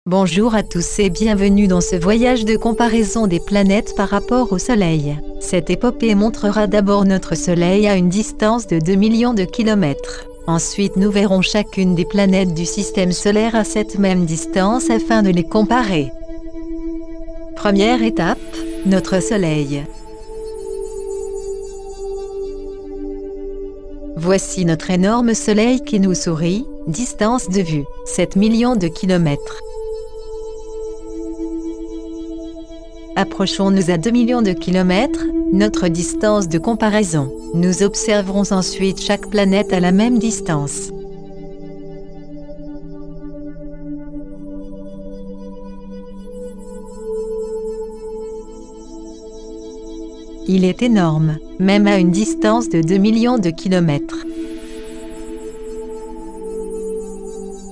Bonjour à tous et bienvenue dans ce voyage de comparaison des planètes par rapport au Soleil. Cette épopée montrera d'abord notre Soleil à une distance de 2 millions de kilomètres. Ensuite nous verrons chacune des planètes du système solaire à cette même distance afin de les comparer. Première étape, notre Soleil. Voici notre énorme Soleil qui nous sourit, distance de vue, 7 millions de kilomètres. Approchons-nous à 2 millions de kilomètres, notre distance de comparaison. Nous observerons ensuite chaque planète à la même distance. Il est énorme, même à une distance de 2 millions de kilomètres.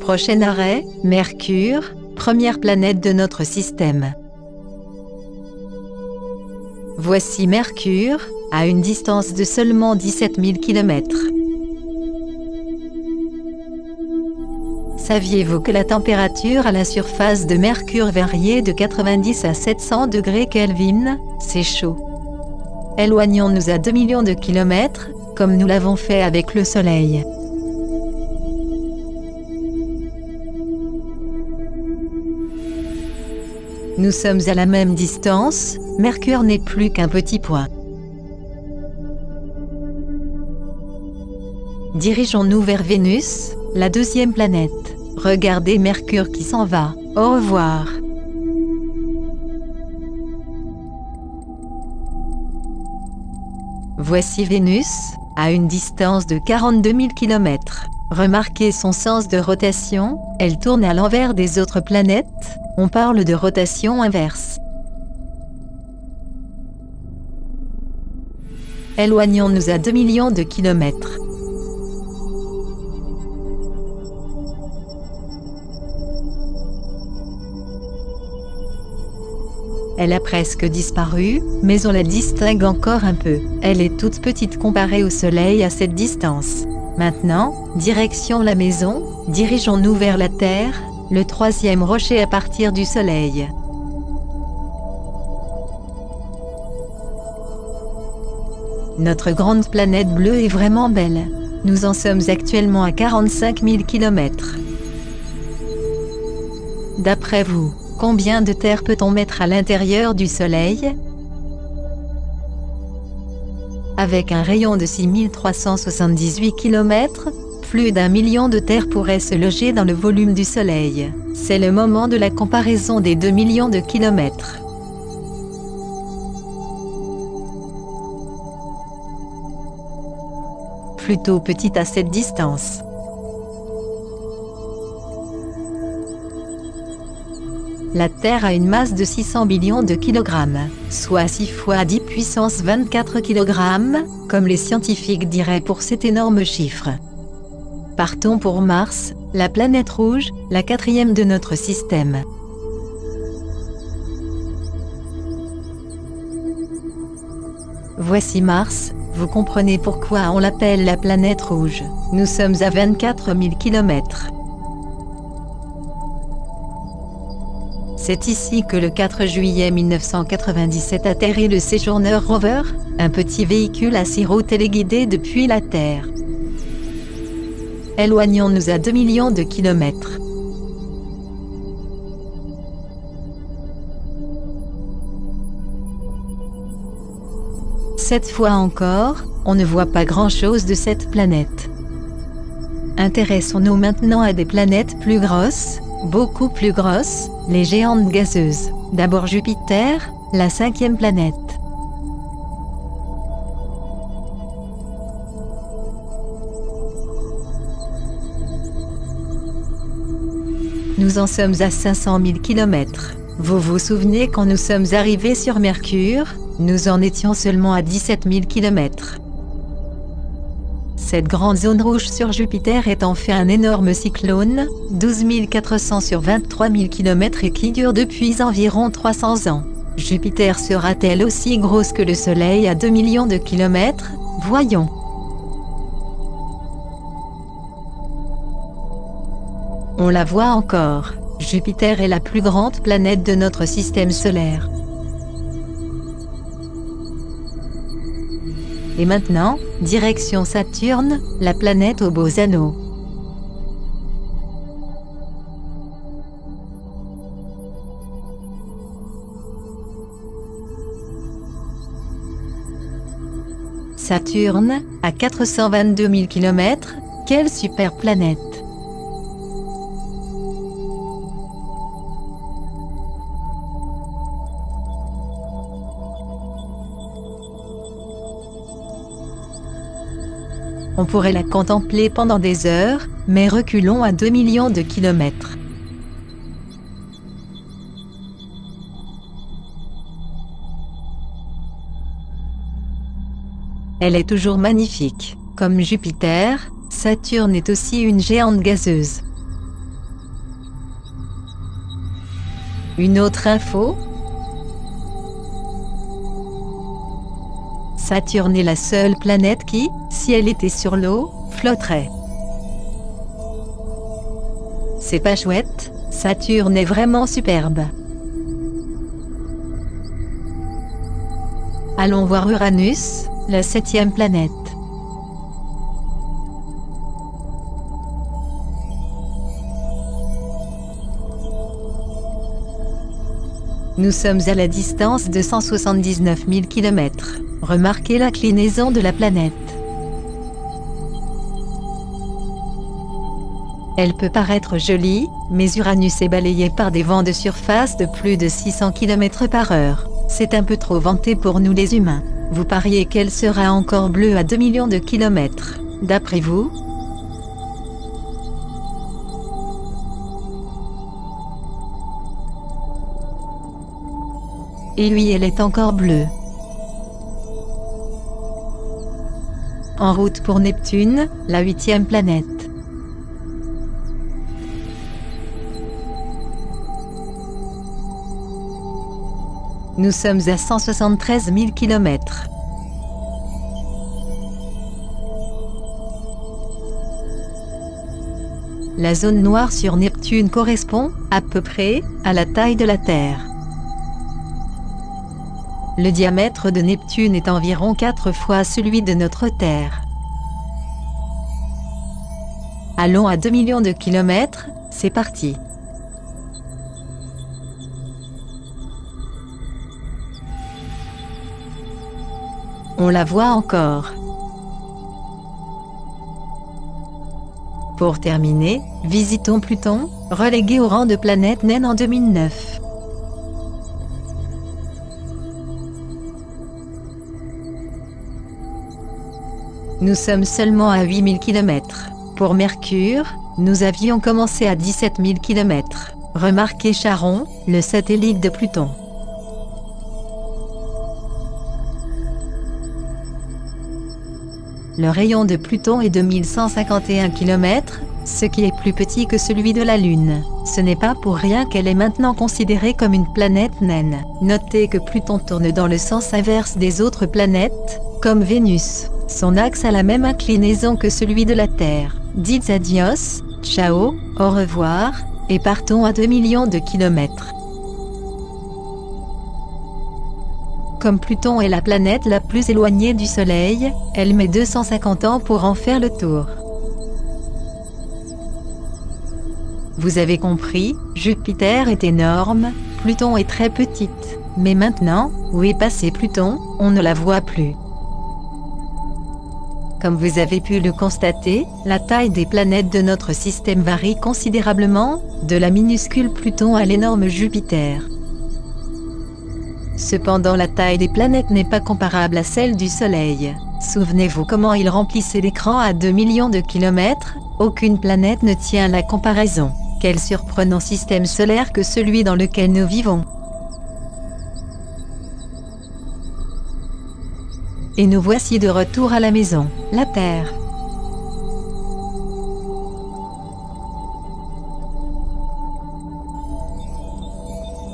Prochain arrêt, Mercure, première planète de notre système. Voici Mercure, à une distance de seulement 17 000 km. Saviez-vous que la température à la surface de Mercure variait de 90 à 700 degrés Kelvin? C'est chaud. Éloignons-nous à 2 millions de kilomètres, comme nous l'avons fait avec le Soleil. Nous sommes à la même distance, Mercure n'est plus qu'un petit point. Dirigeons-nous vers Vénus, la deuxième planète. Regardez Mercure qui s'en va. Au revoir. Voici Vénus, à une distance de 42 000 km. Remarquez son sens de rotation, elle tourne à l'envers des autres planètes, on parle de rotation inverse. Éloignons-nous à 2 millions de kilomètres. Elle a presque disparu, mais on la distingue encore un peu. Elle est toute petite comparée au Soleil à cette distance. Maintenant, direction la maison, dirigeons-nous vers la Terre, le troisième rocher à partir du Soleil. Notre grande planète bleue est vraiment belle. Nous en sommes actuellement à 45 000 km. D'après vous, combien de terre peut-on mettre à l'intérieur du Soleil? Avec un rayon de 6 378 km, plus d'1 million de terres pourraient se loger dans le volume du Soleil. C'est le moment de la comparaison des 2 millions de kilomètres. Plutôt petite à cette distance. La Terre a une masse de 600 millions de kilogrammes, soit 6 fois 10 puissance 24 kg, comme les scientifiques diraient pour cet énorme chiffre. Partons pour Mars, la planète rouge, la quatrième de notre système. Voici Mars, vous comprenez pourquoi on l'appelle la planète rouge. Nous sommes à 24 000 km. C'est ici que le 4 juillet 1997 atterrit le Sojourner Rover, un petit véhicule à sirop téléguidé depuis la Terre. Éloignons-nous à 2 millions de kilomètres. Cette fois encore, on ne voit pas grand-chose de cette planète. Intéressons-nous maintenant à des planètes plus grosses, beaucoup plus grosses, les géantes gazeuses. D'abord Jupiter, la cinquième planète. Nous en sommes à 500 000 km. Vous vous souvenez quand nous sommes arrivés sur Mercure, nous en étions seulement à 17 000 km. Cette grande zone rouge sur Jupiter est en fait un énorme cyclone, 12 400 sur 23 000 km et qui dure depuis environ 300 ans. Jupiter sera-t-elle aussi grosse que le Soleil à 2 millions de kilomètres? Voyons. On la voit encore. Jupiter est la plus grande planète de notre système solaire. Et maintenant, direction Saturne, la planète aux beaux anneaux. Saturne, à 422 000 km, quelle super planète! On pourrait la contempler pendant des heures, mais reculons à 2 millions de kilomètres. Elle est toujours magnifique. Comme Jupiter, Saturne est aussi une géante gazeuse. Une autre info ? Saturne est la seule planète qui, si elle était sur l'eau, flotterait. C'est pas chouette, Saturne est vraiment superbe. Allons voir Uranus, la 7e planète. Nous sommes à la distance de 179 000 km. Remarquez l'inclinaison de la planète. Elle peut paraître jolie, mais Uranus est balayé par des vents de surface de plus de 600 km/h. C'est un peu trop venté pour nous les humains. Vous pariez qu'elle sera encore bleue à 2 millions de kilomètres, d'après vous ? Et oui, elle est encore bleue. En route pour Neptune, la 8e planète. Nous sommes à 173 000 km. La zone noire sur Neptune correspond, à peu près, à la taille de la Terre. Le diamètre de Neptune est environ 4 fois celui de notre Terre. Allons à 2 millions de kilomètres, c'est parti. On la voit encore. Pour terminer, visitons Pluton, relégué au rang de planète naine en 2009. Nous sommes seulement à 8 000 km. Pour Mercure, nous avions commencé à 17 000 km. Remarquez Charon, le satellite de Pluton. Le rayon de Pluton est de 1151 km, ce qui est plus petit que celui de la Lune. Ce n'est pas pour rien qu'elle est maintenant considérée comme une planète naine. Notez que Pluton tourne dans le sens inverse des autres planètes, comme Vénus. Son axe a la même inclinaison que celui de la Terre. Dites adios, ciao, au revoir, et partons à 2 millions de kilomètres. Comme Pluton est la planète la plus éloignée du Soleil, elle met 250 ans pour en faire le tour. Vous avez compris, Jupiter est énorme, Pluton est très petite. Mais maintenant, où est passé Pluton, on ne la voit plus. Comme vous avez pu le constater, la taille des planètes de notre système varie considérablement, de la minuscule Pluton à l'énorme Jupiter. Cependant, la taille des planètes n'est pas comparable à celle du Soleil. Souvenez-vous comment il remplissait l'écran à 2 millions de kilomètres, aucune planète ne tient la comparaison. Quel surprenant système solaire que celui dans lequel nous vivons. Et nous voici de retour à la maison, la Terre.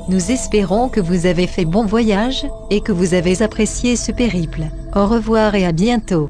Nous espérons que vous avez fait bon voyage, et que vous avez apprécié ce périple. Au revoir et à bientôt.